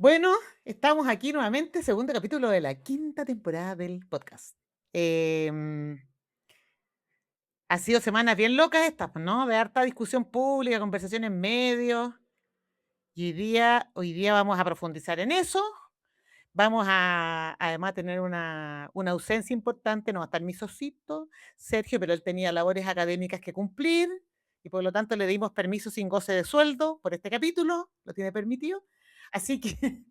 Bueno, estamos aquí nuevamente, segundo capítulo de la quinta temporada del podcast. Em, Ha sido semanas bien locas estas, pues, ¿no? De harta discusión pública, conversación en medios. Y hoy día vamos a profundizar en eso. Vamos a además tener una ausencia importante, no va a estar mi socito, Sergio, pero él tenía labores académicas que cumplir y por lo tanto le dimos permiso sin goce de sueldo por este capítulo, lo tiene permitido. Así que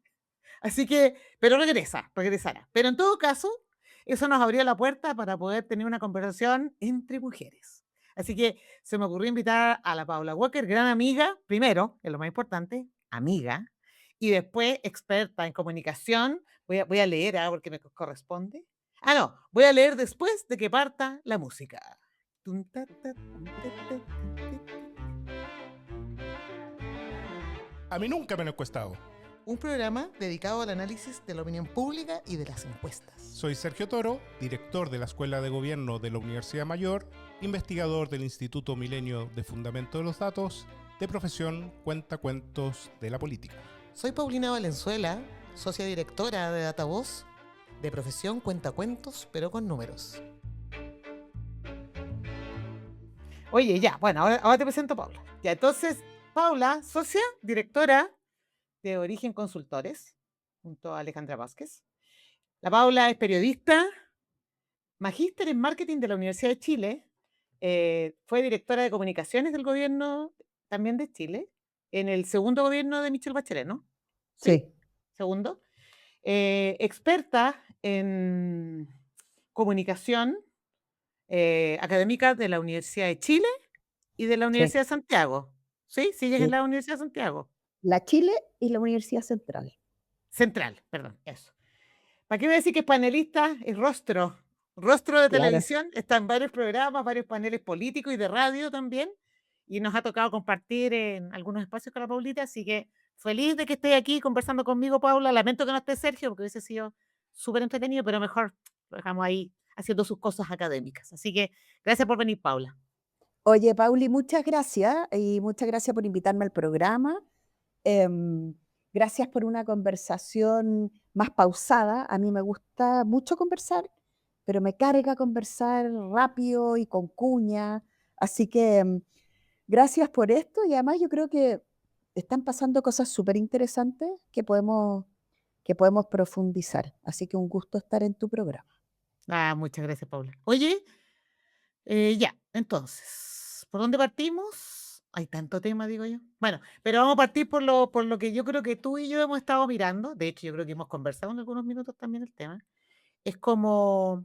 pero regresará. Pero en todo caso, eso nos abrió la puerta para poder tener una conversación entre mujeres. Así que se me ocurrió invitar a la Paula Walker, gran amiga, primero, que es lo más importante, amiga, y después experta en comunicación. Voy a leer porque me corresponde. No, voy a leer después de que parta la música. Tun, ta, ta, tun, ta, ta, tun, ta, ta. A mí nunca me lo he encuestado. Un programa dedicado al análisis de la opinión pública y de las encuestas. Soy Sergio Toro, director de la Escuela de Gobierno de la Universidad Mayor, investigador del Instituto Milenio de Fundamento de los Datos, de profesión cuentacuentos de la política. Soy Paulina Valenzuela, socia directora de Datavoz, de profesión cuentacuentos, pero con números. Oye, ya, bueno, ahora te presento a Paula. Ya, entonces, Paula, socia directora de Origen Consultores, junto a Alejandra Vázquez. La Paula es periodista, magíster en marketing de la Universidad de Chile, fue directora de comunicaciones del gobierno también de Chile, en el segundo gobierno de Michelle Bachelet, ¿no? ¿Sí? Sí, Segundo. Experta en comunicación académica de la Universidad de Chile y de la sí. Universidad de Santiago. ¿Sí? ¿Sigues en Sí. la Universidad de Santiago? La Chile y la Universidad Central. Central, perdón, eso. ¿Para qué me decir que es panelista? Es rostro de Claro. televisión, está en varios programas, varios paneles políticos y de radio también, y nos ha tocado compartir en algunos espacios con la Paulita, así que feliz de que esté aquí conversando conmigo, Paula. Lamento que no esté Sergio, porque hubiese sido súper entretenido, pero mejor lo dejamos ahí haciendo sus cosas académicas. Así que gracias por venir, Paula. Oye, Pauli, muchas gracias y muchas gracias por invitarme al programa. Em, Gracias por una conversación más pausada. A mí me gusta mucho conversar, pero me carga conversar rápido y con cuña. Así que gracias por esto y además yo creo que están pasando cosas súper interesantes que podemos profundizar. Así que un gusto estar en tu programa. Muchas gracias, Paula. Oye, ya, entonces, ¿por dónde partimos? Hay tanto tema, digo yo. Bueno, pero vamos a partir por lo que yo creo que tú y yo hemos estado mirando. De hecho, yo creo que hemos conversado en algunos minutos también el tema. Es como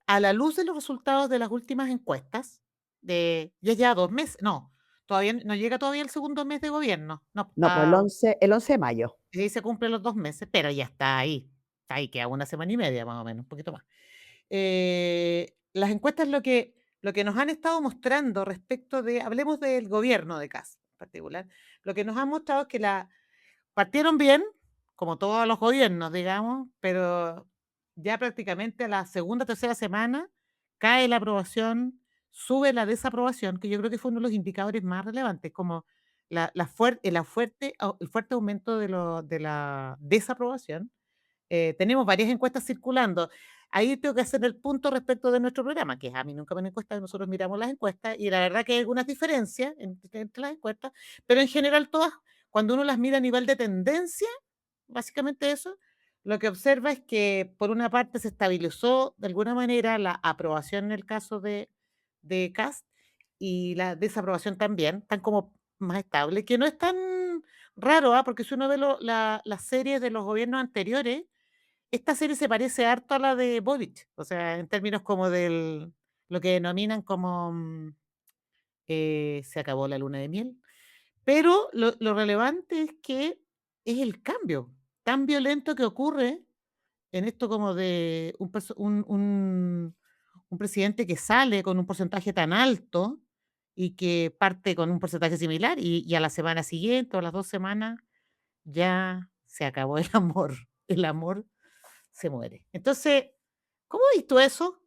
a la luz de los resultados de las últimas encuestas, ya 2 meses, no, todavía no llega todavía el segundo mes de gobierno. No, No, pues el 11 de mayo. sí se cumplen los 2 meses, pero ya está ahí, queda una semana y media más o menos, un poquito más. Las encuestas lo que nos han estado mostrando respecto de, hablemos del gobierno de Kast en particular, lo que nos han mostrado es que partieron bien, como todos los gobiernos, digamos, pero ya prácticamente a la segunda, tercera semana cae la aprobación, sube la desaprobación, que yo creo que fue uno de los indicadores más relevantes, como el fuerte aumento de la desaprobación. Tenemos varias encuestas circulando. Ahí tengo que hacer el punto respecto de nuestro programa, que es a mí nunca me han encuestado, nosotros miramos las encuestas y la verdad que hay algunas diferencias entre las encuestas, pero en general todas, cuando uno las mira a nivel de tendencia, básicamente eso, lo que observa es que por una parte se estabilizó de alguna manera la aprobación en el caso de Kast y la desaprobación también, están como más estable, que no es tan raro, porque si uno ve las series de los gobiernos anteriores, esta serie se parece harto a la de Boric, o sea, en términos como lo que denominan como se acabó la luna de miel. Pero lo relevante es que es el cambio tan violento que ocurre en esto como de un presidente que sale con un porcentaje tan alto y que parte con un porcentaje similar y a la semana siguiente o a las 2 semanas ya se acabó el amor. El amor se muere. Entonces, ¿cómo has visto eso?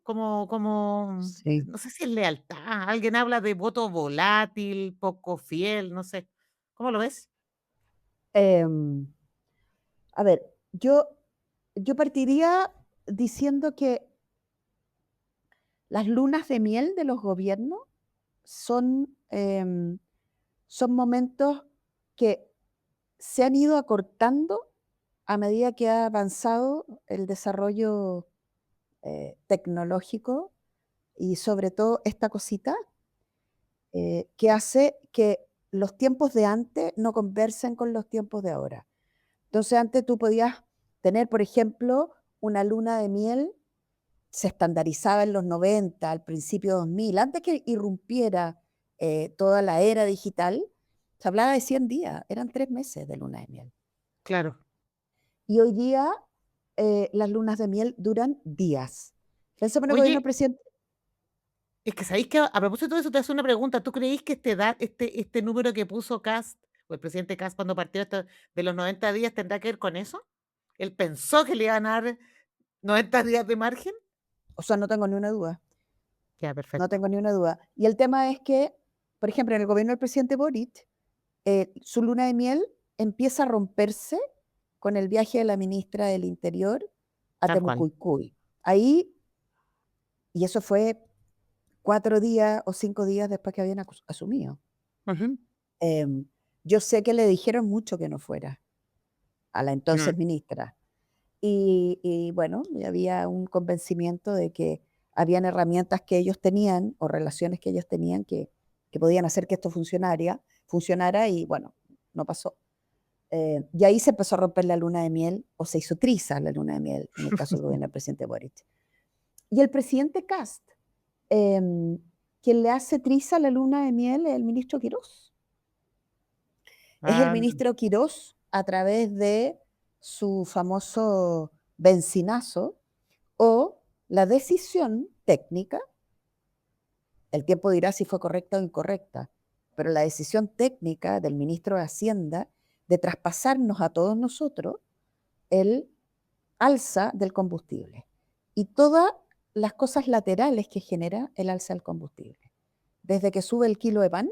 Sí. No sé si es lealtad, alguien habla de voto volátil, poco fiel, no sé. ¿Cómo lo ves? Em, A ver, yo partiría diciendo que las lunas de miel de los gobiernos son, son momentos que se han ido acortando a medida que ha avanzado el desarrollo tecnológico y sobre todo esta cosita que hace que los tiempos de antes no conversen con los tiempos de ahora. Entonces antes tú podías tener, por ejemplo, una luna de miel, se estandarizaba en los 90, al principio 2000, antes que irrumpiera toda la era digital, se hablaba de 100 días, eran 3 meses de luna de miel. Claro. Y hoy día las lunas de miel duran días. Pensemos en el gobierno Oye, del presidente. es que sabéis que a propósito de eso te hace una pregunta. ¿Tú creéis que este número que puso Kast, o el presidente Kast cuando partió de los 90 días, tendrá que ver con eso? ¿Él pensó que le iban a dar 90 días de margen? O sea, no tengo ni una duda, Ya, no perfecto. tengo ni una duda. Y el tema es que, por ejemplo, en el gobierno del presidente Boric, su luna de miel empieza a romperse con el viaje de la ministra del Interior a Tal cual. Temucuicui. Ahí, y eso fue 4 días o 5 días después que habían asumido. Ujú. Em, yo sé que le dijeron mucho que no fuera a la Mm. entonces ministra. Y bueno, y había un convencimiento de que habían herramientas que ellos tenían o relaciones que ellos tenían que podían hacer que esto funcionara y bueno, no pasó. Y ahí se empezó a romper la luna de miel o se hizo triza la luna de miel en el caso del gobierno del presidente Boric. Y el presidente Kast, em, quien le hace triza la luna de miel es el ministro Quirós. Es el Ah, ministro Quirós a través de su famoso bencinazo o la decisión técnica, el tiempo dirá si fue correcta o incorrecta, pero la decisión técnica del ministro de Hacienda de traspasarnos a todos nosotros el alza del combustible y todas las cosas laterales que genera el alza del combustible. Desde que sube el kilo de pan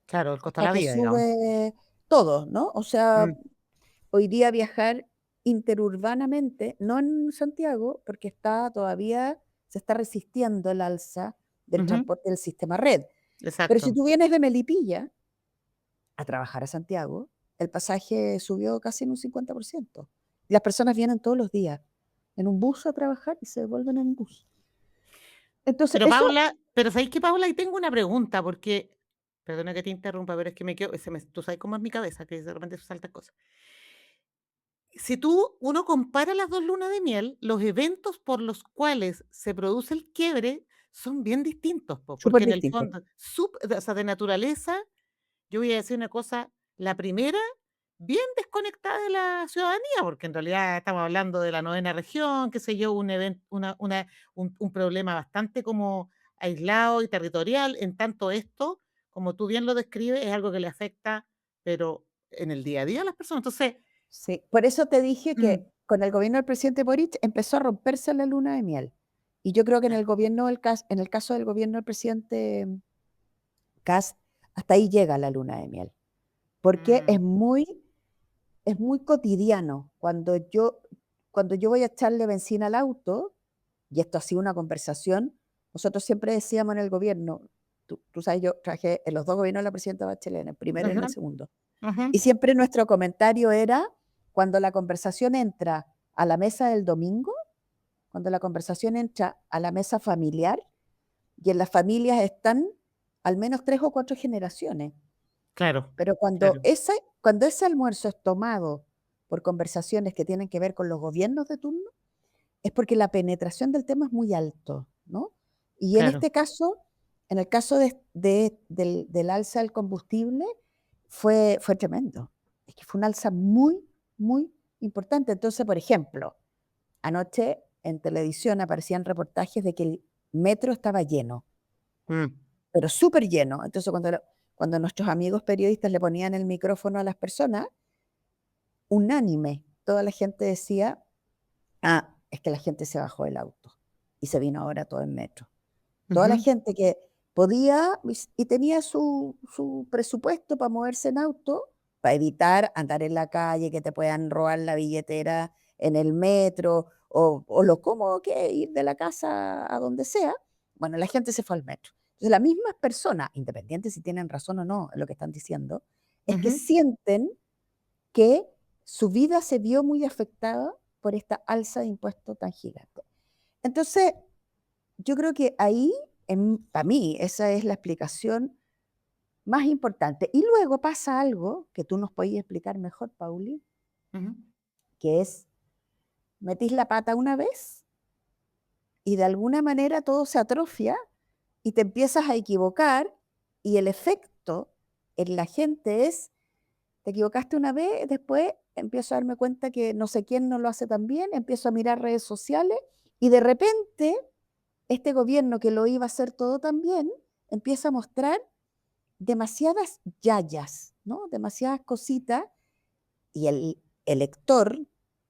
claro, el costo de hasta la que vida, digamos. sube todo, ¿no? O sea, Mm, hoy día viajar interurbanamente, no en Santiago, porque está todavía, se está resistiendo el alza del ujú, transporte del sistema red. Pero si exacto. tú vienes de Melipilla a trabajar a Santiago, el pasaje subió casi en un 50%. Y las personas vienen todos los días en un bus a trabajar y se devuelven en un bus. Entonces, Pero eso, Paula, pero ¿sabéis qué, Paula? Ahí tengo una pregunta, porque, perdona que te interrumpa, pero es que tú sabes cómo es mi cabeza, que de repente saltan cosas. Si uno compara las dos lunas de miel, los eventos por los cuales se produce el quiebre son bien distintos, po, súper porque en el distinto. fondo, o sea, de naturaleza, yo voy a decir una cosa, la primera, bien desconectada de la ciudadanía, porque en realidad estamos hablando de la novena región, qué sé yo, un evento, un problema bastante como aislado y territorial, en tanto esto, como tú bien lo describes, es algo que le afecta, pero en el día a día a las personas. Entonces, Sí, por eso te dije mm, que con el gobierno del presidente Boric empezó a romperse la luna de miel. Y yo creo que en ya, el gobierno en el caso del gobierno del presidente Kast, hasta ahí llega la luna de miel. Porque mm, es muy cotidiano. Cuando yo voy a echarle benzina al auto, y esto ha sido una conversación, nosotros siempre decíamos en el gobierno, tú sabes, yo trabajé en los dos gobiernos de la presidenta Bachelet, en el primero y en ajá, el segundo. ajá, Y siempre nuestro comentario era, cuando la conversación entra a la mesa del domingo, cuando la conversación entra a la mesa familiar, y en las familias están al menos 3 o 4 generaciones. claro, Pero claro, cuando ese almuerzo es tomado por conversaciones que tienen que ver con los gobiernos de turno, es porque la penetración del tema es muy alto, ¿no? Y en claro. este caso, en el caso del alza del combustible, fue tremendo. Es que fue un alza muy, muy importante. Entonces, por ejemplo, anoche en televisión aparecían reportajes de que el metro estaba lleno, Mm, pero súper lleno. Entonces, cuando nuestros amigos periodistas le ponían el micrófono a las personas, unánime, toda la gente decía, ah, es que la gente se bajó del auto y se vino ahora todo en metro. Toda la ujú, gente que podía y tenía su presupuesto para moverse en auto, para evitar andar en la calle, que te puedan robar la billetera en el metro o lo cómodo que es ir de la casa a donde sea. Bueno, la gente se fue al metro. Entonces, las mismas personas, independiente si tienen razón o no en lo que están diciendo, es que Ujú, sienten que su vida se vio muy afectada por esta alza de impuestos tan gigante. Entonces, yo creo que ahí, para mí, esa es la explicación más importante. Y luego pasa algo que tú nos puedes explicar mejor, Pauli, ujú. que es, metís la pata una vez y de alguna manera todo se atrofia y te empiezas a equivocar y el efecto en la gente es, te equivocaste una vez, después empiezo a darme cuenta que no sé quién no lo hace tan bien, empiezo a mirar redes sociales y de repente este gobierno que lo iba a hacer todo tan bien empieza a mostrar demasiadas yayas, ¿no? Demasiadas cositas y el elector,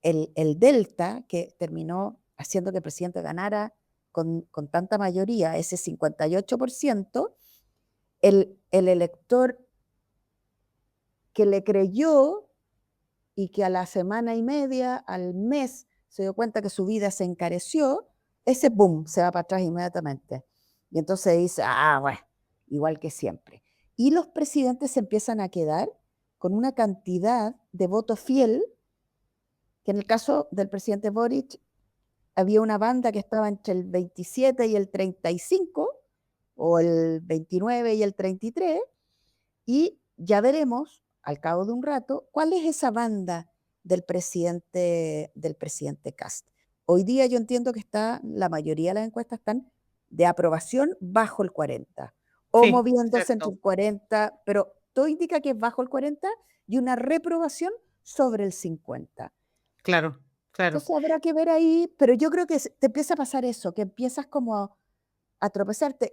el Delta, que terminó haciendo que el presidente ganara con tanta mayoría, ese 58%, el elector que le creyó y que a la semana y media, al mes, se dio cuenta que su vida se encareció, ese boom se va para atrás inmediatamente. Y entonces dice, ah, bueno, igual que siempre. Y los presidentes se empiezan a quedar con una cantidad de voto fiel, que en el caso del presidente Boric había una banda que estaba entre el 27 y el 35, o el 29 y el 33, y ya veremos al cabo de un rato cuál es esa banda del presidente Kast. Hoy día yo entiendo que está, la mayoría de las encuestas están de aprobación bajo el 40 o Sí, moviéndose entre cierto. el 40, pero todo indica que es bajo el 40 y una reprobación sobre el 50. Claro, claro. Entonces habrá que ver ahí, pero yo creo que te empieza a pasar eso, que empiezas como a tropezarte,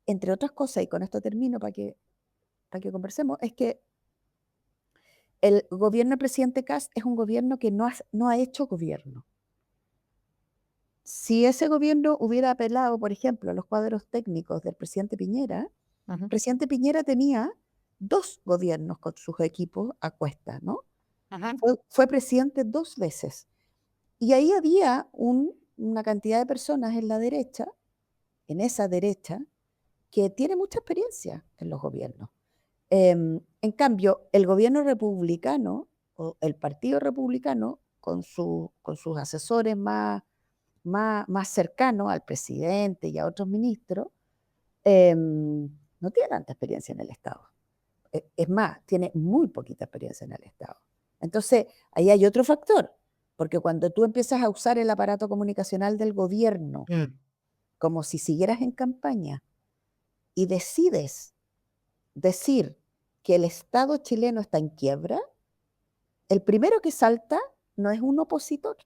entre otras cosas, y con esto termino para que conversemos, es que el gobierno del presidente Kast es un gobierno que no ha hecho gobierno. Si ese gobierno hubiera apelado, por ejemplo, a los cuadros técnicos del presidente Piñera, el Ujú, presidente Piñera tenía 2 gobiernos con sus equipos a cuestas, ¿no? ajá. Fue presidente 2 veces. Y ahí había una cantidad de personas en la derecha, en esa derecha, que tiene mucha experiencia en los gobiernos. En cambio, el gobierno republicano o el partido republicano, con sus asesores más cercanos al presidente y a otros ministros, no tiene tanta experiencia en el Estado. Es más, tiene muy poquita experiencia en el Estado. Entonces, ahí hay otro factor, porque cuando tú empiezas a usar el aparato comunicacional del gobierno Mm, como si siguieras en campaña y decides decir que el Estado chileno está en quiebra, el primero que salta no es un opositor.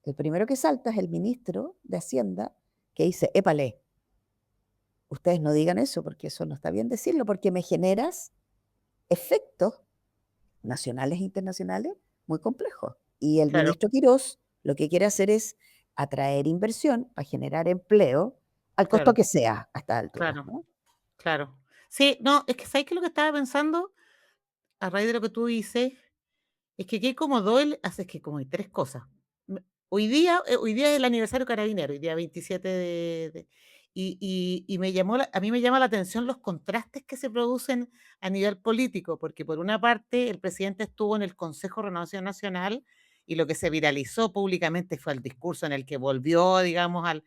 El primero que salta es el ministro de Hacienda que dice, épale, ustedes no digan eso porque eso no está bien decirlo, porque me generas efectos nacionales e internacionales muy complejos. Y el claro, ministro Quirós lo que quiere hacer es atraer inversión para generar empleo al costo claro, que sea a esta altura, claro, ¿no? claro. Sí, no, es que ¿sabes qué es lo que estaba pensando? A raíz de lo que tú dices, es que qué como es que como hay 3 cosas. Hoy día es el aniversario Carabinero, hoy día 27 y a mí me llama la atención los contrastes que se producen a nivel político, porque por una parte el presidente estuvo en el Consejo de Renovación Nacional y lo que se viralizó públicamente fue el discurso en el que volvió, digamos, a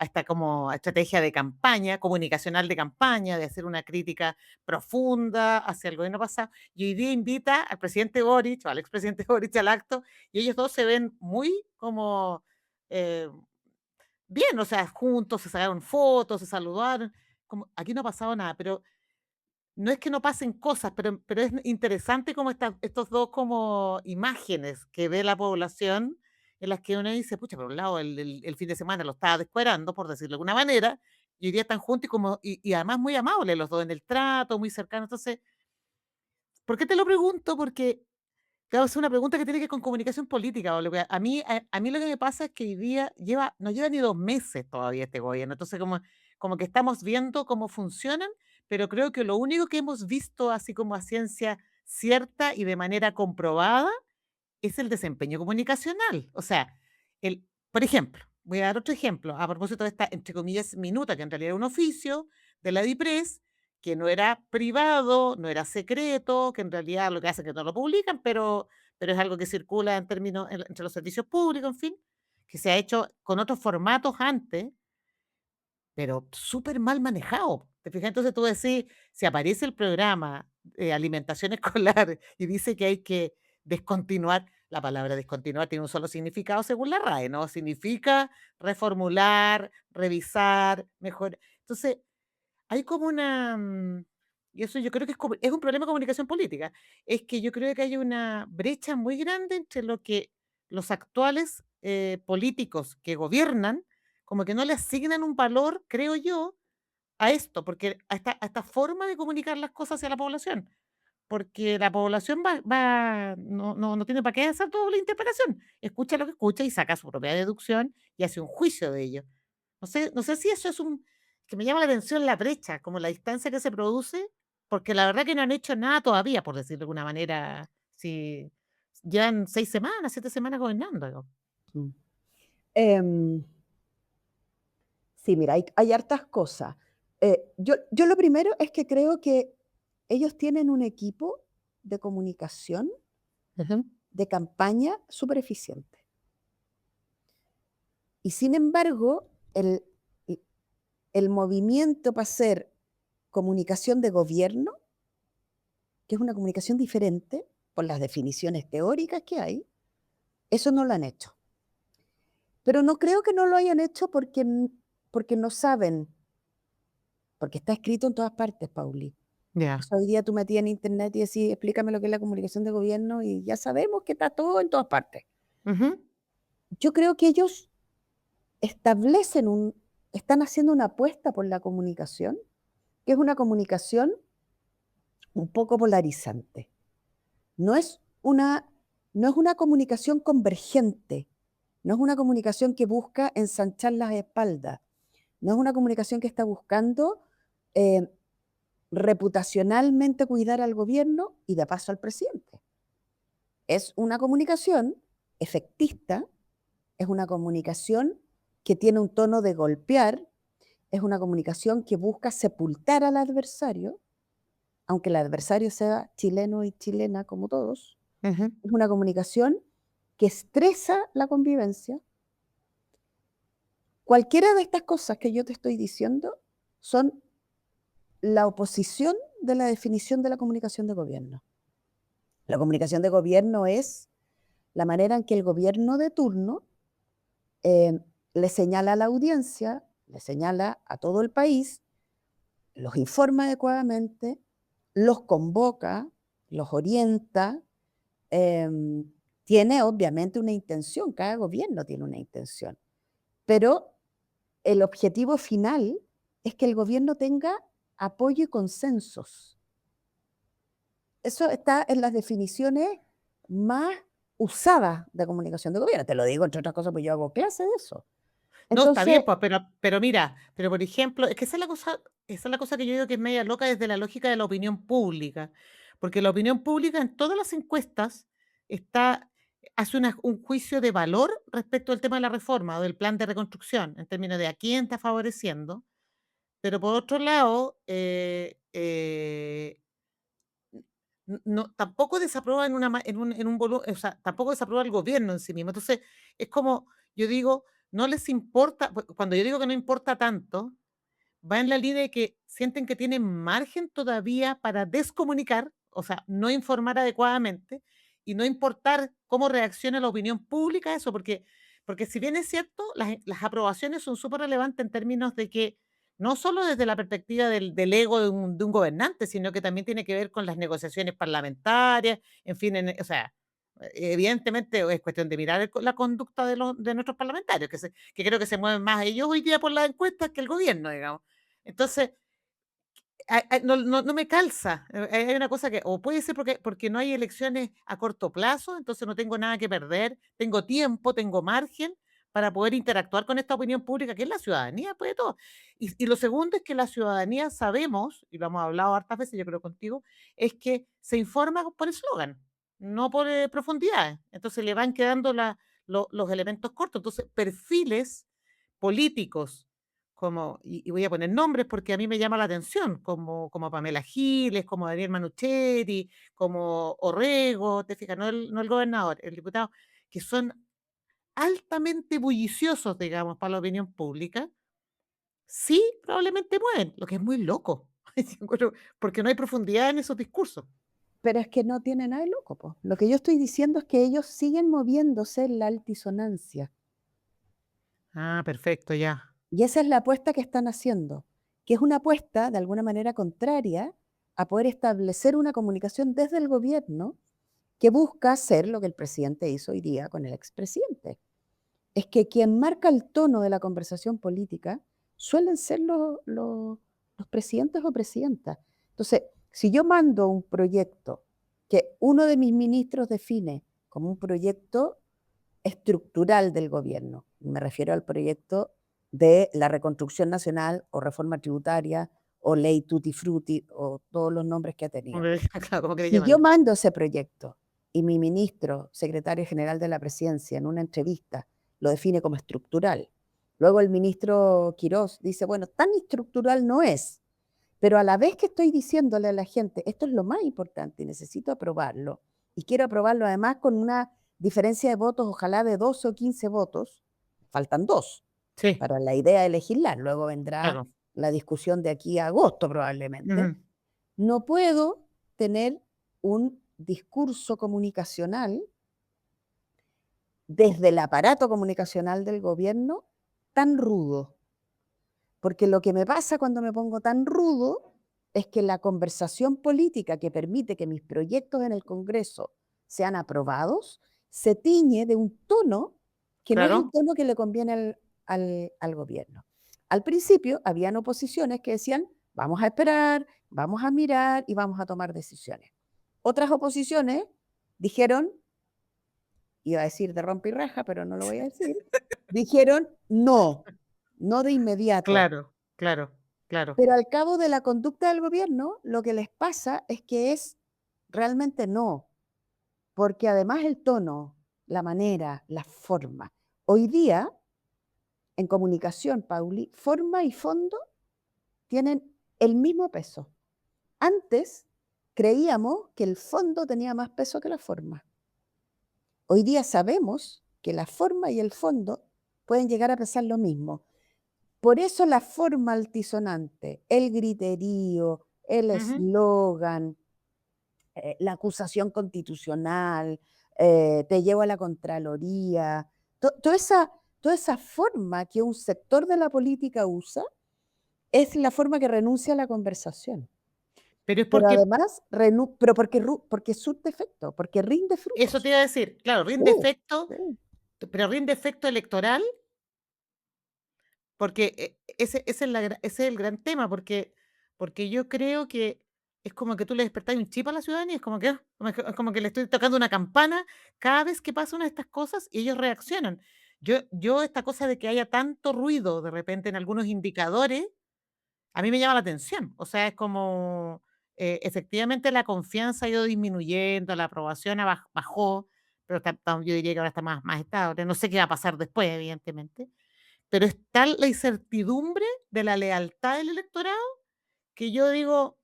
esta como estrategia de campaña, comunicacional de campaña, de hacer una crítica profunda hacia el gobierno pasado, y hoy día invita al presidente Boric, o al expresidente Boric al acto, y ellos dos se ven muy como eh, bien, o sea, juntos, se sacaron fotos, se saludaron, como aquí no ha pasado nada, pero no es que no pasen cosas, pero es interesante como estos dos como imágenes que ve la población, en las que uno dice, pucha, por un lado el fin de semana lo estaba descuerando, por decirlo de alguna manera, y hoy día están juntos y además muy amables los dos en el trato, muy cercanos. Entonces, ¿por qué te lo pregunto? Porque claro, es una pregunta que tiene que ver con comunicación política, o lo que a mí lo que me pasa es que hoy día no lleva ni 2 meses todavía este gobierno. Entonces, como que estamos viendo cómo funcionan, pero creo que lo único que hemos visto así como a ciencia cierta y de manera comprobada es el desempeño comunicacional. O sea, por ejemplo, voy a dar otro ejemplo, a propósito de esta, entre comillas, minuta, que en realidad era un oficio de la DIPRES, que no era privado, no era secreto, que en realidad lo que hace es que no lo publican, pero es algo que circula en términos entre los servicios públicos, en fin, que se ha hecho con otros formatos antes, pero súper mal manejado. ¿Te fijas? Entonces tú decís, si aparece el programa de alimentación escolar y dice que hay que descontinuar, la palabra descontinuar tiene un solo significado según la RAE, ¿no? Significa reformular, revisar, mejor. Entonces, hay como y eso yo creo que es un problema de comunicación política, es que yo creo que hay una brecha muy grande entre lo que los actuales políticos que gobiernan, como que no le asignan un valor, creo yo, a esto, porque a esta forma de comunicar las cosas hacia la población, porque la población no tiene para qué hacer doble interpretación, escucha lo que escucha y saca su propia deducción y hace un juicio de ello. No sé si eso es que me llama la atención la brecha, como la distancia que se produce, porque la verdad que no han hecho nada todavía, por decirlo de alguna manera, si llevan 6 semanas, 7 semanas gobernando, digo. Mm. Em, sí, mira, hay hartas cosas. Yo lo primero es que creo que ellos tienen un equipo de comunicación, Ujú. de campaña súper eficiente. Y sin embargo, el movimiento para hacer comunicación de gobierno, que es una comunicación diferente por las definiciones teóricas que hay, eso no lo han hecho. Pero no creo que no lo hayan hecho porque no saben, porque está escrito en todas partes, Pauli. O Ya. sea, hoy día tú metías en internet y decís, explícame lo que es la comunicación de gobierno y ya sabemos que está todo en todas partes. Ujú. Yo creo que ellos establecen están haciendo una apuesta por la comunicación, que es una comunicación un poco polarizante. No es una, no es una comunicación convergente, no es una comunicación que busca ensanchar las espaldas, no es una comunicación que está buscando eh, reputacionalmente cuidar al gobierno y de paso al presidente. Es una comunicación efectista, es una comunicación que tiene un tono de golpear, es una comunicación que busca sepultar al adversario, aunque el adversario sea chileno y chilena como todos. Ujú. Es una comunicación que estresa la convivencia. Cualquiera de estas cosas que yo te estoy diciendo son la oposición de la definición de la comunicación de gobierno. La comunicación de gobierno es la manera en que el gobierno de turno eh, le señala a la audiencia, le señala a todo el país, los informa adecuadamente, los convoca, los orienta, tiene obviamente una intención, cada gobierno tiene una intención, pero el objetivo final es que el gobierno tenga apoyo y consensos. Eso está en las definiciones más usadas de comunicación de gobierno. Te lo digo, entre otras cosas, pues yo hago clase de eso. No, está Entonces, bien, pues, pero mira, pero por ejemplo, es que esa es la cosa que yo digo que es media loca desde la lógica de la opinión pública, porque la opinión pública en todas las encuestas está hace un juicio de valor respecto al tema de la reforma o del plan de reconstrucción, en términos de a quién está favoreciendo, pero por otro lado, no, tampoco desaprueba o sea, tampoco desaprueba el gobierno en sí mismo. Entonces, es como, yo digo, no les importa, cuando yo digo que no importa tanto, va en la línea de que sienten que tienen margen todavía para descomunicar, o sea, no informar adecuadamente y no importar cómo reacciona la opinión pública a eso, porque si bien es cierto, las aprobaciones son súper relevantes en términos de que no solo desde la perspectiva del ego de un gobernante, sino que también tiene que ver con las negociaciones parlamentarias, en fin, o sea, evidentemente es cuestión de mirar la conducta de nuestros parlamentarios, que creo que se mueven más ellos hoy día por las encuestas que el gobierno, digamos. Entonces, no me calza. Hay una cosa que o puede ser porque no hay elecciones a corto plazo, entonces no tengo nada que perder, tengo tiempo, tengo margen para poder interactuar con esta opinión pública, que es la ciudadanía, pues de todo. Y lo segundo es que la ciudadanía sabemos, y lo hemos hablado hartas veces, yo creo contigo, es que se informa por eslogan, no por profundidad. Entonces le van quedando los elementos cortos. Entonces, perfiles políticos, como, y voy a poner nombres porque a mí me llama la atención, como Pamela Giles, como Daniel Manucheri, como Orrego, te fijas, no el gobernador, el diputado, que son altamente bulliciosos, digamos, para la opinión pública, sí, probablemente mueven, lo que es muy loco, porque no hay profundidad en esos discursos. Pero es que no tiene nada de loco, po. Lo que yo estoy diciendo es que ellos siguen moviéndose en la altisonancia. Ah, perfecto, ya. Y esa es la apuesta que están haciendo, que es una apuesta de alguna manera contraria a poder establecer una comunicación desde el gobierno que busca hacer lo que el presidente hizo hoy día con el expresidente. Es que quien marca el tono de la conversación política suelen ser los presidentes o presidentas. Entonces, si yo mando un proyecto que uno de mis ministros define como un proyecto estructural del gobierno, me refiero al proyecto de la reconstrucción nacional o reforma tributaria o ley tutti frutti o todos los nombres que ha tenido. Claro, como queréis Si yo llamarle. mando ese proyecto y mi ministro, secretario general de la presidencia, en una entrevista lo define como estructural, luego el ministro Quirós dice, bueno, tan estructural no es, pero a la vez que estoy diciéndole a la gente, esto es lo más importante y necesito aprobarlo, y quiero aprobarlo además con una diferencia de votos, ojalá de 12 o 15 votos, faltan 2 Sí, para la idea de legislar, luego vendrá claro. la discusión de aquí a agosto probablemente. Ujú. No puedo tener un discurso comunicacional desde el aparato comunicacional del gobierno tan rudo, porque lo que me pasa cuando me pongo tan rudo es que la conversación política que permite que mis proyectos en el Congreso sean aprobados se tiñe de un tono que no es el Claro. tono que le conviene al gobierno. Al principio habían oposiciones que decían, vamos a esperar, vamos a mirar y vamos a tomar decisiones. Otras oposiciones dijeron, iba a decir de rompe y raja, pero no lo voy a decir, dijeron no, no de inmediato. Claro, claro, claro. Pero al cabo de la conducta del gobierno, lo que les pasa es que es realmente no, porque además el tono, la manera, la forma. Hoy día, en comunicación, Pauli, forma y fondo tienen el mismo peso. Antes creíamos que el fondo tenía más peso que la forma. Hoy día sabemos que la forma y el fondo pueden llegar a pesar lo mismo. Por eso la forma altisonante, el griterío, el Ujú. eslogan, la acusación constitucional, te llevo a la Contraloría, toda esa forma que un sector de la política usa es la forma que renuncia a la conversación. Pero es Pero porque, además, pero porque surte efecto, porque rinde eso te frutos. iba a decir, claro, Sí, rinde efecto, sí. pero rinde efecto electoral, porque ese es el gran tema, porque yo creo que es como que tú le despertás un chip a la ciudadanía, es como que, como que le estoy tocando una campana cada vez que pasa una de estas cosas y ellos reaccionan. Yo esta cosa de que haya tanto ruido de repente en algunos indicadores, a mí me llama la atención. O sea, es como, efectivamente la confianza ha ido disminuyendo, la aprobación bajó, pero yo diría que ahora está más estable. No sé qué va a pasar después, evidentemente. Pero es tal la incertidumbre de la lealtad del electorado que yo digo,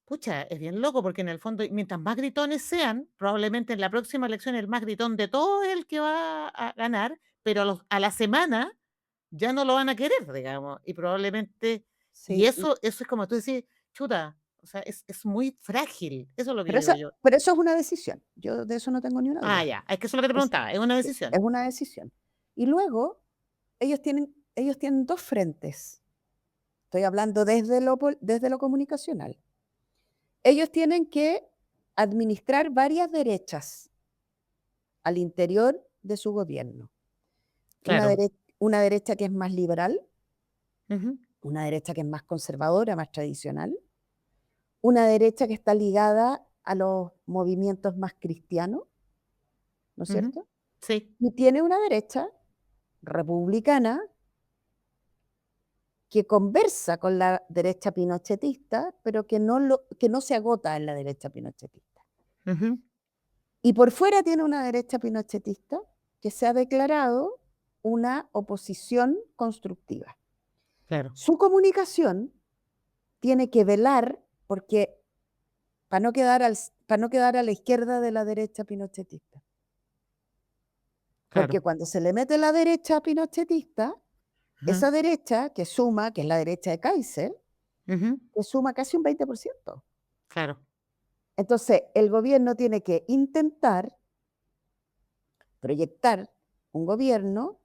pucha, es bien loco porque en el fondo, mientras más gritones sean, probablemente en la próxima elección el más gritón de todo es el que va a ganar, pero a la semana ya no lo van a querer, digamos, y probablemente, y Sí, eso es como tú decís, chuta, o sea, es muy frágil, eso es lo que pero digo eso, yo. pero eso es una decisión. Yo de eso no tengo ni una Ah, duda. ya, es que eso es lo que te Es, preguntaba, es una sí, es decisión. una decisión. Y luego, ellos tienen dos frentes. Estoy hablando desde lo comunicacional. Ellos tienen que administrar varias derechas al interior de su gobierno. Una, Claro. una derecha que es más liberal, Ujú, una derecha que es más conservadora, más tradicional, una derecha que está ligada a los movimientos más cristianos, ¿no es ujú. cierto? Sí. Y tiene una derecha republicana que conversa con la derecha pinochetista, pero que no se agota en la derecha pinochetista. Ujú. Y por fuera tiene una derecha pinochetista que se ha declarado una oposición constructiva. Claro, Su comunicación tiene que velar porque para no quedar a la izquierda de la derecha pinochetista. Porque claro. cuando se le mete la derecha pinochetista, Ujú, esa derecha que suma, que es la derecha de Kaiser, ujú, que suma casi un 20%. claro, Entonces, el gobierno tiene que intentar proyectar un gobierno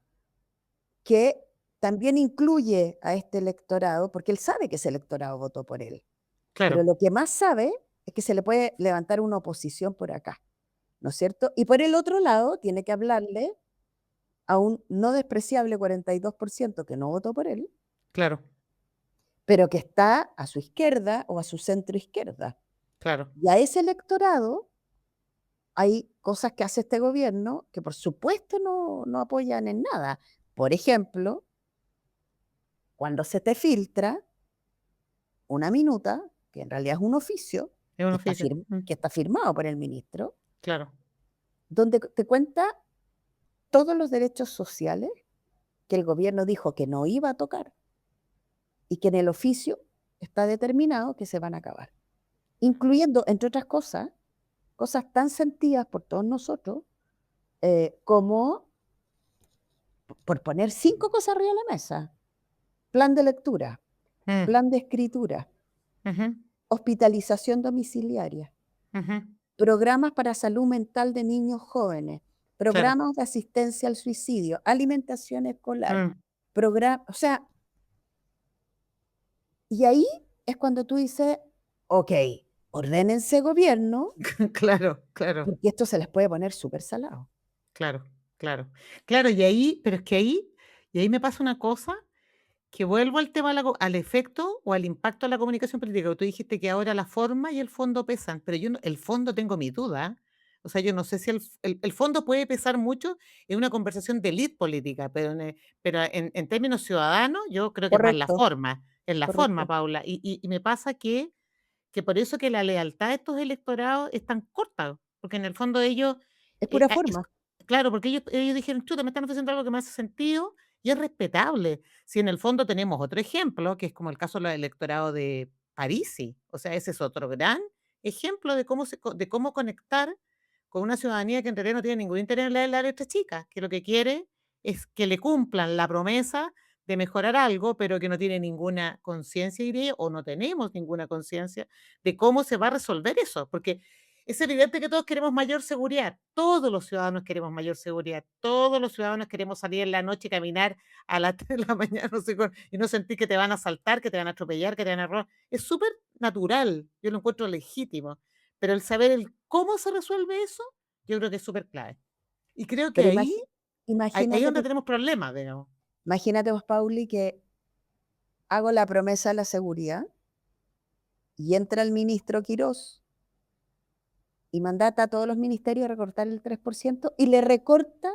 que también incluye a este electorado, porque él sabe que ese electorado votó por él, pero claro. lo que más sabe es que se le puede levantar una oposición por acá, ¿no es cierto? Y por el otro lado, tiene que hablarle a un no despreciable 42% que no votó por él, Claro, pero que está a su izquierda o a su centro izquierda. claro. Y a ese electorado hay cosas que hace este gobierno que por supuesto no apoyan en nada. Por ejemplo, cuando se te filtra una minuta, que en realidad es un oficio, Es un que está, oficio. que está firmado por el ministro, Claro, donde te cuenta todos los derechos sociales que el gobierno dijo que no iba a tocar y que en el oficio está determinado que se van a acabar, incluyendo, entre otras cosas, cosas tan sentidas por todos nosotros como, por poner 5 cosas arriba de la mesa, plan de lectura, mm, plan de escritura, ujú, hospitalización domiciliaria, ujú, programas para salud mental de niños jóvenes, claro, programas de asistencia al suicidio, alimentación escolar, mm, o sea, y ahí es cuando tú dices, ok, ordénense gobierno, claro, claro, porque esto se les puede poner súper salado. claro, claro. Claro, y ahí, pero es que ahí me pasa una cosa, que vuelvo al tema, al efecto o al impacto de la comunicación política. Tú dijiste que ahora la forma y el fondo pesan, pero yo el fondo tengo mi duda. O sea, yo no sé si el fondo puede pesar mucho en una conversación de élite política, pero en términos ciudadanos, yo creo que es más Correcto, es la forma, correcto. Paula. Y me pasa que por eso que la lealtad de estos electorados es tan corta, porque en el fondo ellos, Es pura es forma. claro, porque ellos dijeron: "Chuta, me están ofreciendo algo que me hace sentido", y es respetable. Si en el fondo tenemos otro ejemplo, que es como el caso del electorado de Parisi, o sea, ese es otro gran ejemplo de de cómo conectar con una ciudadanía que en realidad no tiene ningún interés en la letra chica, que lo que quiere es que le cumplan la promesa de mejorar algo, pero que no tiene ninguna conciencia, diría yo, o no tenemos ninguna conciencia de cómo se va a resolver eso, porque es evidente que todos queremos mayor seguridad, todos los ciudadanos queremos mayor seguridad, todos los ciudadanos queremos salir en la noche y caminar a las 3 de la mañana, no sé, y no sentir que te van a asaltar, que te van a atropellar, que te van a robar. Es súper natural, yo lo encuentro legítimo, pero el saber el cómo se resuelve eso, yo creo que es súper clave. Y creo que Pero ahí es imagínate, donde tenemos problemas, digamos. imagínate vos, Pauli, que hago la promesa de la seguridad y entra el ministro Quirós y mandata a todos los ministerios a recortar el 3% y le recorta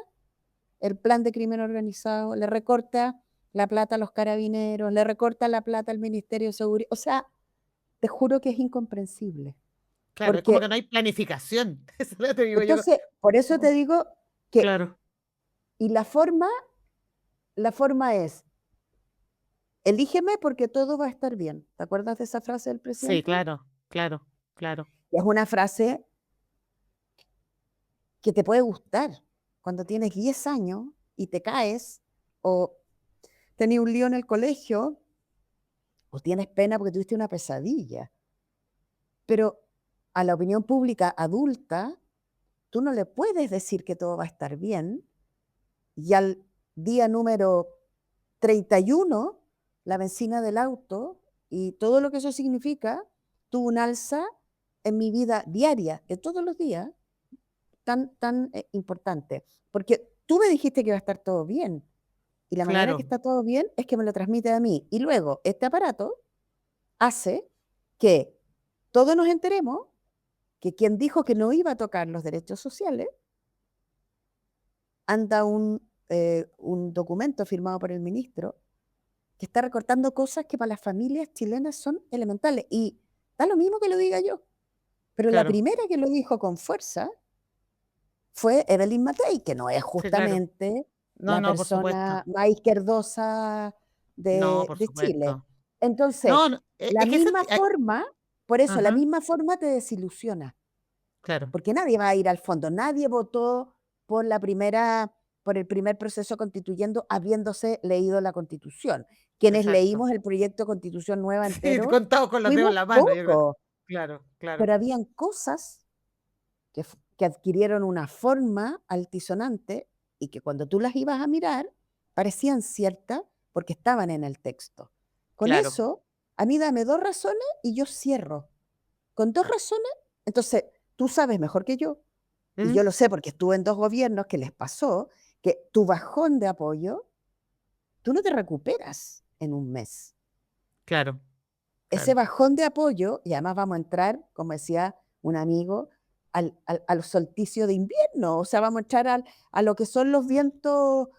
el plan de crimen organizado, le recorta la plata a los carabineros, le recorta la plata al Ministerio de Seguridad. O sea, te juro que es incomprensible. Claro, es como Porque, que no hay planificación. Eso es lo que te digo yo. entonces, por eso te digo que, Claro. y la forma es, elígeme porque todo va a estar bien. ¿Te acuerdas de esa frase del Sí, presidente? claro, claro, claro. Y es una frase que te puede gustar cuando tienes 10 años y te caes o tenías un lío en el colegio o tienes pena porque tuviste una pesadilla. Pero a la opinión pública adulta, tú no le puedes decir que todo va a estar bien y al día número 31 la benzina del auto y todo lo que eso significa, tuvo un alza en mi vida diaria, de todos los días, tan importante. Porque tú me dijiste que iba a estar todo bien y la manera que Claro, está todo bien es que me lo transmite a mí. Y luego este aparato hace que todos nos enteremos que quien dijo que no iba a tocar los derechos sociales anda un documento firmado por el ministro que está recortando cosas que para las familias chilenas son elementales. Y da lo mismo que lo diga yo. Pero la Claro. primera que lo dijo con fuerza fue Evelyn Matei, que no es Sí, claro. justamente No, la no, por supuesto. persona más izquierdosa No, por de Chile. supuesto. Entonces, No, no, la es que ese misma ay, forma, por eso, la ajá, misma forma te desilusiona, claro, porque nadie va a ir al fondo. Nadie votó por por el primer proceso constituyendo habiéndose leído la Constitución. Quienes exacto. leímos el proyecto Constitución Nueva Sí, entero, contado con los dedos en fuimos la mano, yo creo. pocos, Claro, claro, pero habían cosas que adquirieron una forma altisonante y que cuando tú las ibas a mirar parecían ciertas porque estaban en el texto. Con claro. eso, a mí dame 2 razones y yo cierro. Con 2 razones, entonces tú sabes mejor que yo, y Ujú, yo lo sé porque estuve en 2 gobiernos que les pasó, que tu bajón de apoyo, tú no te recuperas en un mes. claro, Ese claro. bajón de apoyo, y además vamos a entrar, como decía un amigo, al solsticio de invierno, o sea, vamos a entrar a lo que son los vientos,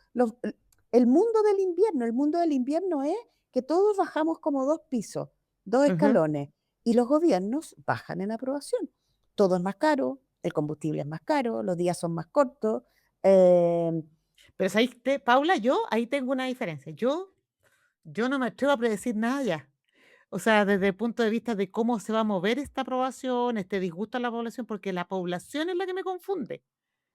el mundo del invierno. El mundo del invierno es que todos bajamos como 2 pisos, 2 Ujú. escalones, y los gobiernos bajan en aprobación. Todo es más caro, el combustible es más caro, los días son más cortos. em, Pero ¿sabéis qué, Paula? Yo ahí tengo una diferencia. Yo no me atrevo a predecir nada ya. O sea, desde el punto de vista de cómo se va a mover esta aprobación, este disgusto a la población, porque la población es la que me confunde.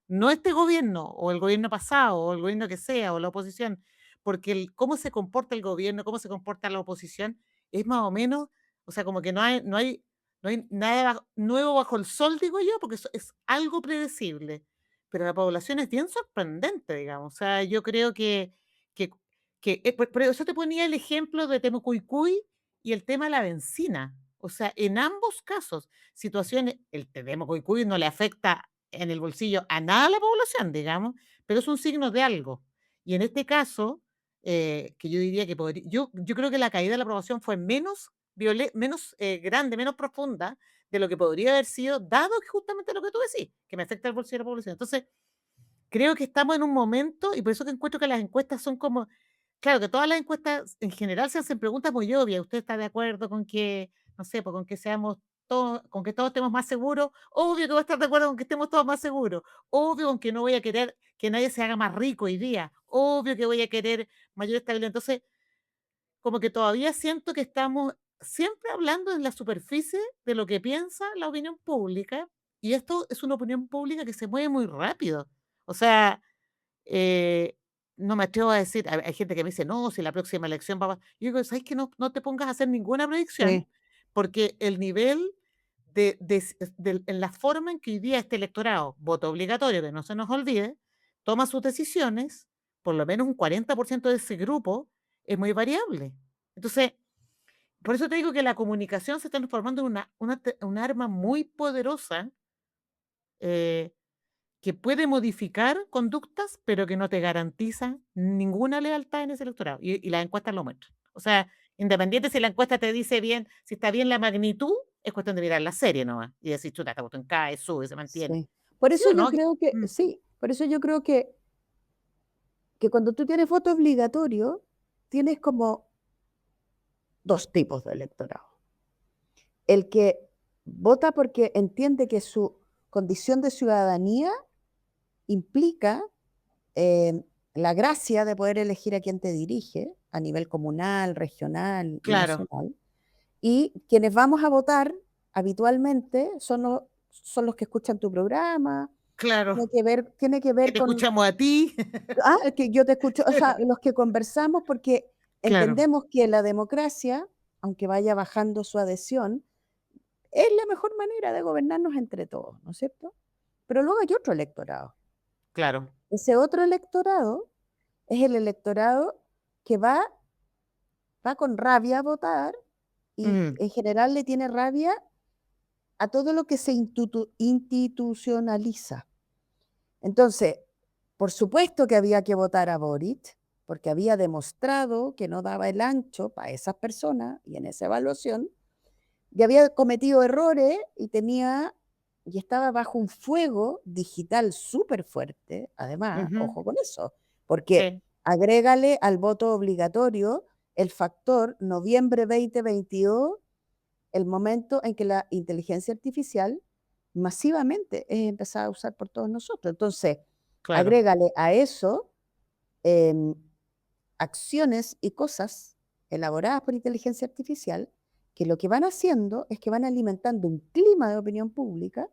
No este gobierno, o el gobierno pasado, o el gobierno que sea, o la oposición, porque cómo se comporta el gobierno, cómo se comporta la oposición, es más o menos, o sea, como que no hay nada nuevo bajo el sol, digo yo, porque es algo predecible. Pero la población es bien sorprendente, digamos. O sea, yo creo que, por eso te ponía el ejemplo de Temucuicui y el tema de la benzina. O sea, en ambos casos, situaciones, el Temucuicui no le afecta en el bolsillo a nada la población, digamos, pero es un signo de algo. Y en este caso, que yo diría que yo creo que la caída de la aprobación fue menos grande, menos profunda de lo que podría haber sido, dado que justamente lo que tú decís, que me afecta el bolsillo de la población. Entonces, creo que estamos en un momento, y por eso que encuentro que las encuestas son como, claro, que todas las encuestas en general se hacen preguntas muy obvias. ¿Usted está de acuerdo con que, no sé, pues con que seamos todos, con que todos estemos más seguros? Obvio que voy a estar de acuerdo con que estemos todos más seguros. Obvio con que no voy a querer que nadie se haga más rico hoy día. Obvio que voy a querer mayor estabilidad. Entonces, como que todavía siento que estamos siempre hablando en la superficie de lo que piensa la opinión pública, y esto es una opinión pública que se mueve muy rápido. O sea, eh, no me atrevo a decir, hay gente que me dice: "No, si la próxima elección va a". Yo digo: "¿Sabes qué? No te pongas a hacer ninguna predicción", sí, porque el nivel en la forma en que hoy día este electorado, voto obligatorio, que no se nos olvide, toma sus decisiones, por lo menos un 40% de ese grupo es muy variable. Entonces, por eso te digo que la comunicación se está transformando en un arma muy poderosa, eh, que puede modificar conductas, pero que no te garantiza ninguna lealtad en ese electorado, y las encuestas lo muestran. O sea, independiente si la encuesta te dice bien, si está bien la magnitud, es cuestión de mirar la serie nomás y decir: "Chuta, esta cuestión cae, sube, se mantiene". sí. Por ¿Sí eso o yo no? creo que, Mm, sí, por eso yo creo que cuando tú tienes voto obligatorio, tienes como 2 tipos de electorado. El que vota porque entiende que su condición de ciudadanía implica, eh, la gracia de poder elegir a quién te dirige a nivel comunal, regional y claro, nacional. Y quienes vamos a votar habitualmente son los que escuchan tu programa, claro, tiene que que ver te con, escuchamos a ti. es que yo te escucho, o sea, los que conversamos porque Claro, entendemos que la democracia, aunque vaya bajando su adhesión, es la mejor manera de gobernarnos entre todos, ¿no es cierto? Pero luego hay otro electorado. claro. Ese otro electorado es el electorado que va con rabia a votar y Mm, en general le tiene rabia a todo lo que se institucionaliza. Entonces, por supuesto que había que votar a Boric, porque había demostrado que no daba el ancho para esas personas y en esa evaluación, y había cometido errores y estaba bajo un fuego digital súper fuerte, además, ujú, ojo con eso, porque Sí, agrégale al voto obligatorio el factor noviembre 2022, el momento en que la inteligencia artificial masivamente es empezada a usar por todos nosotros. Entonces, claro. agrégale a eso em, acciones y cosas elaboradas por inteligencia artificial que lo que van haciendo es que van alimentando un clima de opinión pública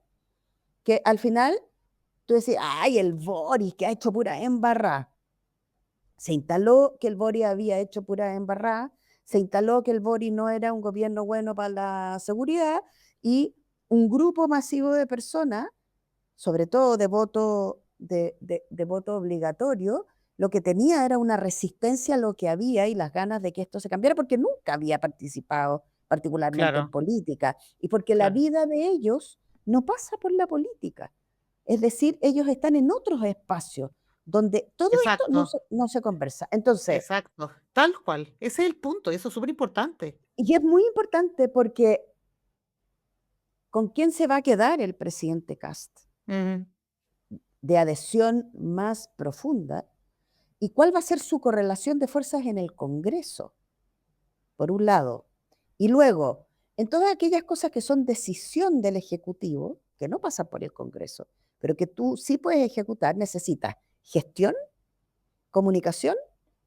que al final tú decís, ay, el Boris que ha hecho pura embarrada. Se instaló que el Boris había hecho pura embarrada, se instaló que el Boris no era un gobierno bueno para la seguridad y un grupo masivo de personas, sobre todo de voto obligatorio, lo que tenía era una resistencia a lo que había y las ganas de que esto se cambiara, porque nunca había participado particularmente en Claro, política y porque la claro. vida de ellos no pasa por la política. Es decir, ellos están en otros espacios donde todo esto Exacto, no se conversa. Entonces, exacto. Tal cual. Ese es el punto, y eso es súper importante. y es muy importante porque ¿con quién se va a quedar el presidente Cast? Ujú. De adhesión más profunda. ¿Y cuál va a ser su correlación de fuerzas en el Congreso? Por un lado. Y luego, en todas aquellas cosas que son decisión del Ejecutivo, que no pasan por el Congreso, pero que tú sí puedes ejecutar, necesitas gestión, comunicación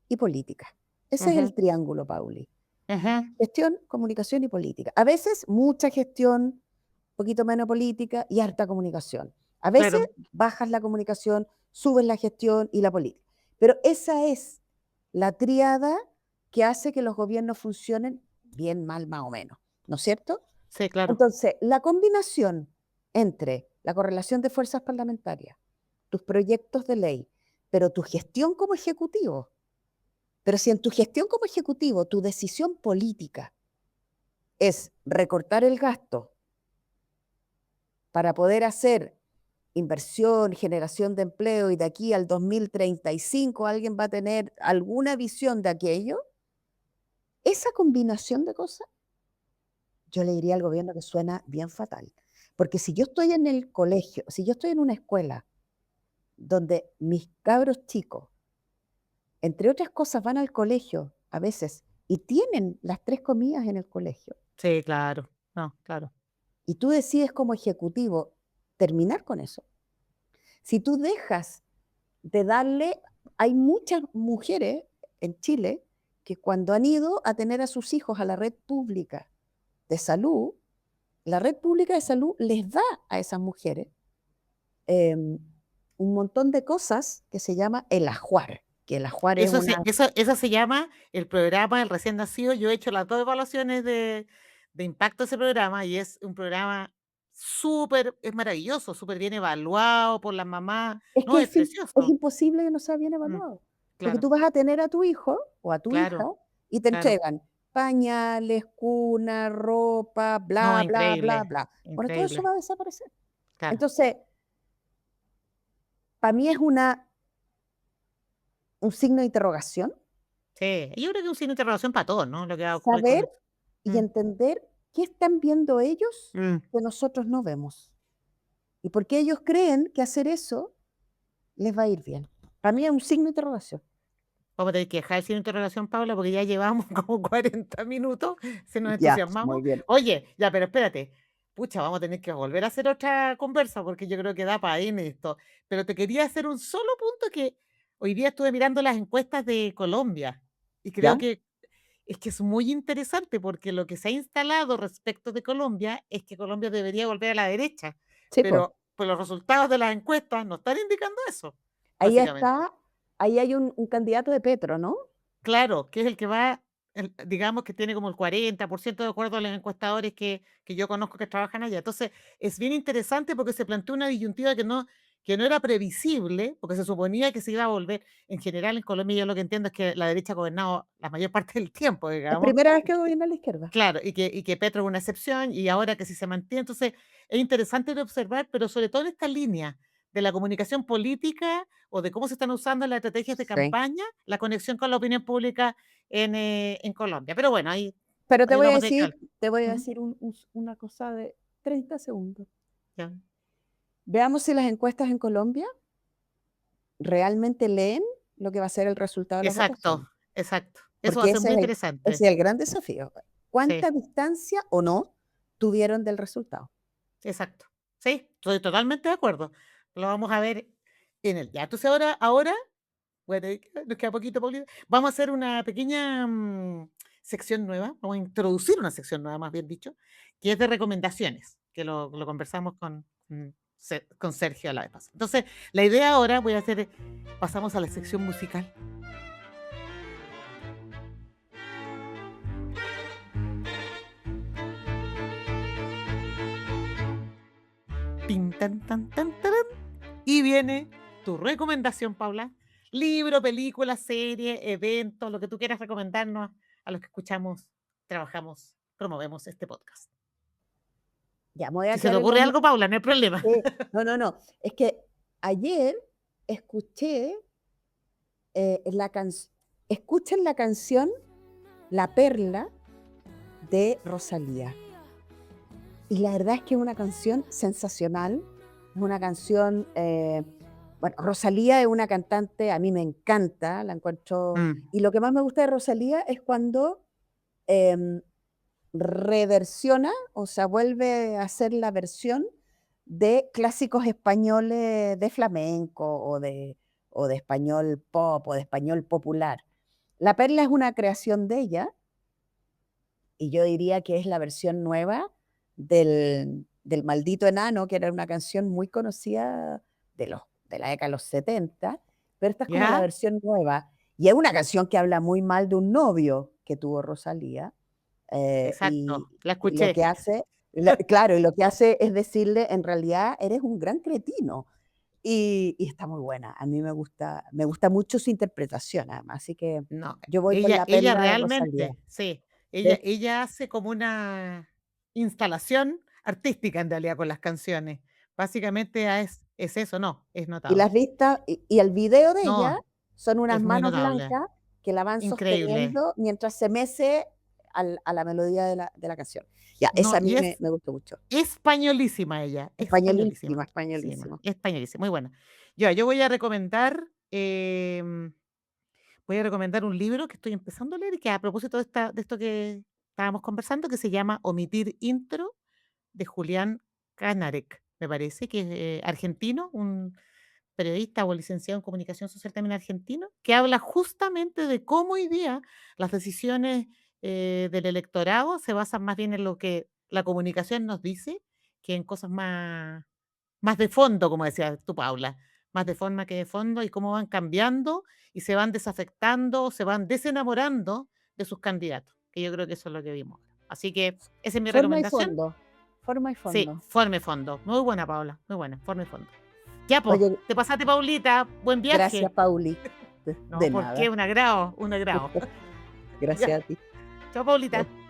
y política. Ese es el Ujú, triángulo, Pauli. ujú. Gestión, comunicación y política. A veces mucha gestión, poquito menos política y harta comunicación. A veces Claro, bajas la comunicación, subes la gestión y la política. Pero esa es la tríada que hace que los gobiernos funcionen bien, mal, más o menos, ¿no es cierto? sí, claro. Entonces, la combinación entre la correlación de fuerzas parlamentarias, tus proyectos de ley, pero tu gestión como ejecutivo, pero si en tu gestión como ejecutivo tu decisión política es recortar el gasto para poder hacer inversión, generación de empleo y de aquí al 2035 alguien va a tener alguna visión de aquello, esa combinación de cosas, yo le diría al gobierno que suena bien fatal. Porque si yo estoy en el colegio, si yo estoy en una escuela donde mis cabros chicos, entre otras cosas, van al colegio a veces y tienen las 3 comidas en el colegio, Sí, claro. No, claro. y tú decides como ejecutivo terminar con eso, si tú dejas de darle, hay muchas mujeres en Chile que cuando han ido a tener a sus hijos a la red pública de salud, la red pública de salud les da a esas mujeres em, un montón de cosas que se llama el ajuar, que el ajuar es una... Eso se llama el programa del recién nacido. Yo he hecho las 2 evaluaciones de impacto de ese programa, y es un programa súper es maravilloso, súper bien evaluado por las mamás. Es No, que es es precioso. imposible que no sea bien Mm, evaluado, porque claro, tú vas a tener a tu hijo o a tu hija claro, y te claro. entregan pañales, cuna, ropa, No, bla, bla, bla, increíble, bla. Bueno, todo eso increíble. va a desaparecer. Claro. Entonces, para mí es un signo de interrogación Sí, yo creo que es un signo de interrogación para todos, ¿no? Lo que va a ocurrir con saber esto. y Mm, entender qué están viendo ellos mm. que nosotros no vemos y por qué ellos creen que hacer eso les va a ir bien. Para mí es un signo de interrogación. Vamos a tener que dejar sin interrogación, Paula, porque ya llevamos como 40 minutos, si nos Ya, entusiasmamos. muy bien. Oye, ya, pero espérate. Pucha, vamos a tener que volver a hacer otra conversa, porque yo creo que da para en esto. Pero te quería hacer un solo punto que hoy día estuve mirando las encuestas de Colombia y creo ¿Ya? que es muy interesante, porque lo que se ha instalado respecto de Colombia es que Colombia debería volver a la derecha, Sí, pues. pero pues los resultados de las encuestas no están indicando eso, Ahí básicamente. está, ahí hay un candidato de Petro, ¿no? Claro, que es el que va, digamos que tiene como el 40% de acuerdo a los encuestadores que yo conozco que trabajan allá. Entonces, es bien interesante porque se planteó una disyuntiva que no era previsible, porque se suponía que se iba a volver. En general, en Colombia, yo lo que entiendo es que la derecha ha gobernado la mayor parte del tiempo, Es digamos. primera vez que gobierna la izquierda. Claro, y que Petro es una excepción, y ahora que si se mantiene. Entonces, es interesante de observar, pero sobre todo en esta línea de la comunicación política o de cómo se están usando las estrategias de Sí. campaña, la conexión con la opinión pública en Colombia. Pero bueno, Pero ahí lo vamos a tener que hablar. te voy a Ujú, decir una cosa de 30 segundos. ya. Veamos si las encuestas en Colombia realmente leen lo que va a ser el resultado de las votaciones. Exacto, exacto. Eso va a Porque ser muy ese interesante. es el gran desafío. ¿Cuánta Sí, distancia o no tuvieron del resultado? exacto. Sí, estoy totalmente de acuerdo. Lo vamos a ver en el ya. Entonces ahora, bueno, nos queda poquito, Paulina. Vamos a hacer una pequeña sección nueva. Vamos a introducir una sección nueva, más bien dicho, que es de recomendaciones, que lo conversamos con Sergio la vez pasada. Entonces, la idea ahora, pasamos a la sección musical. Tin, tan, tan, tan, tarán. Y viene tu recomendación, Paula. Libro, película, serie, evento, lo que tú quieras recomendarnos a los que escuchamos, trabajamos, promovemos este podcast. Ya me voy a Si se te quedar en lo ocurre mío. algo, Paula, no hay problema. No. Es que ayer escuché escuchen la canción La Perla de Rosalía. Y la verdad es que es una canción sensacional. Es una canción, bueno, Rosalía es una cantante, a mí me encanta, la encuentro. Mm, Y lo que más me gusta de Rosalía es cuando em, reversiona, o sea, vuelve a hacer la versión de clásicos españoles de flamenco o de español pop o de español popular. La Perla es una creación de ella y yo diría que es la versión nueva del Maldito Enano, que era una canción muy conocida de la década de los 70, pero esta es como la ¿Ya? versión nueva. Y es una canción que habla muy mal de un novio que tuvo Rosalía. Exacto, la Y lo escuché. que hace, claro, y lo que hace es decirle, en realidad eres un gran cretino. Y está muy buena. A mí me gusta mucho su interpretación, además. Así que No, yo voy con ella, La ella Perla de Rosalía. realmente, sí, ella, ¿Ves? ella hace como una instalación artística en realidad con las canciones. Básicamente es eso, no, es Y las notable. vistas, y el video de ella No, son unas es muy manos notable, blancas que la van increíble. sosteniendo mientras se mece a la melodía de la canción. Ya, esa No, a mí y me, es me gustó mucho. españolísima ella, españolísima. Españolísima, Sí, españolísima. españolísima, muy buena. Yo voy a recomendar, un libro que estoy empezando a leer y que a propósito de esto que estábamos conversando, que se llama Omitir Intro, de Julián Canarek, me parece, que es argentino, un periodista o licenciado en comunicación social también argentino, que habla justamente de cómo hoy día las decisiones del electorado se basan más bien en lo que la comunicación nos dice que en cosas más de fondo, como decías tú, Paula, más de forma que de fondo, y cómo van cambiando y se van desafectando, se van desenamorando de sus candidatos, que yo creo que eso es lo que vimos ahora. Así que esa es mi Forma y recomendación. fondo. Forma y Sí, fondo. forma y fondo. Muy buena, Paula, muy buena, forma y fondo. Ya, pues, Oye, te pasaste, Paulita, buen gracias, viaje. Pauli. No, De ¿por qué? nada. Un agrado, un agrado. Ya, Gracias a ti. chao, Paulita. Chao.